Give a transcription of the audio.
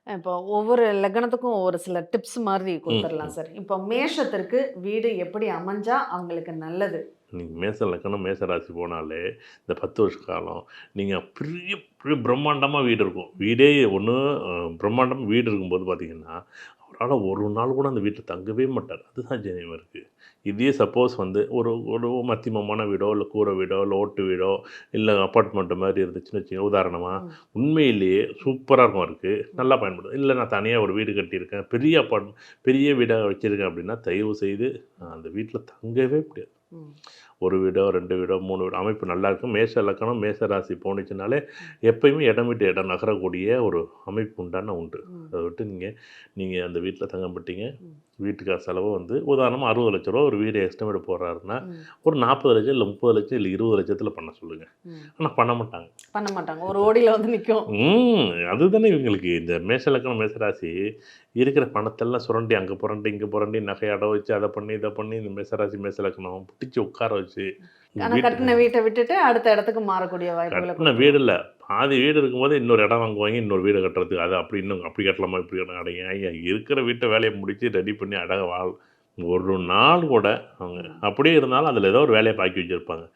இப்போ ஒவ்வொரு லக்னத்துக்கும் ஒவ்வொரு சில டிப்ஸ் மாதிரி ம், குடுத்துரலாம் ம். சார். இப்போ மேஷத்திற்கு வீடு எப்படி அமைஞ்சா அவங்களுக்கு நல்லது? நீங்க மேச லக்னம், மேச ராசி போனாலே, இந்த 10 வருஷ காலம் நீங்க பெரிய பெரிய பிரம்மாண்டமா வீடு இருக்கும். வீடே ஒண்ணு பிரம்மாண்டமா வீடு இருக்கும்போது பார்த்தீங்கன்னா, அவரால ஒரு நாள் கூட அந்த வீட்ல தங்கவே மாட்டாரு. அதுதான் ஜெனியம் இருக்கு. இதே சப்போஸ் வந்து ஒரு ஒரு மத்தியமமான வீடோ, இல்ல கூரை வீடோ, இல்ல ஓட்டு வீடோ, இல்ல அபார்ட்மெண்ட் மாரி இருந்துச்சுன்னு வச்சுக்கங்க உதாரணமா, ம். உண்மையிலேயே சூப்பரா இருக்கும் அவருக்கு. நல்லா பயன்படும். இல்ல நான் தனியா ஒரு வீடு கட்டியிருக்கேன். பெரிய வீடா வச்சிருக்கேன் அப்படின்னா, தயவு செய்து அந்த வீட்ல தங்கவே முடியாது. ம். 1 வீடோ, 2 வீடோ, 3 வீடோ அமைப்பு நல்லாயிருக்கும். மேஷ லக்கணம், மேஷ ராசி போணுச்சுனாலே, எப்பயுமே இடம் விட்டு இடம் நகரக்கூடிய ஒரு அமைப்பு உண்டு. ம். அத விட்டு நீங்க நீங்க அந்த வீட்ல தங்கப்பட்டீங்க. ம். வீட்டுக்கான செலவு வந்து உதாரணமா ரூ. 60,00,000 ஒரு வீடு எஸ்டிமேட் போடுறாருன்னா, ம். ஒரு 40,00,000 இல்ல 30,00,000 இல்ல 20,00,000 பண்ண சொல்லுங்க. ம். ஆனா பண்ண மாட்டாங்க. பண்ண மாட்டாங்க. ஒரு ஓடியில வந்து நிக்கும். அதுதானே இவங்களுக்கு இந்த மேஷ லக்னம், மேஷ ராசி இருக்கிற பணத்தெல்லாம் சுரண்டி அங்க புரண்டி, இங்க புரண்டி நகைய அடகு வச்சு, அத பண்ணி, இத பண்ணி இந்த மேஷ ராசி, மேஷ லக்னம் புடிச்சு உட்கார வச்சு ஆனா வீட்டு கட்டுன வீட்ட விட்டுட்டு அடுத்த இடத்துக்கு மாறக்கூடிய வாய்ப்புகள கட்டுன வீடு இல்ல. பாதி வீடு இருக்கும்போது இன்னொரு இடம் வாங்குவாங்க. இன்னொரு வீடு கட்டுறதுக்கு. அது அப்படி இன்னும் அப்படி கட்டலாமா? இப்படி கட்டலாம். அட ஏன்யா இருக்கிற வீட்ட வேலைய முடிச்சு ரெடி பண்ணி அழகா ஒரு நாள் கூட அவங்க அப்படியே இருந்தாலும் அதில ஏதோ ஒரு வேலைய பாக்கி வச்சிருப்பாங்க.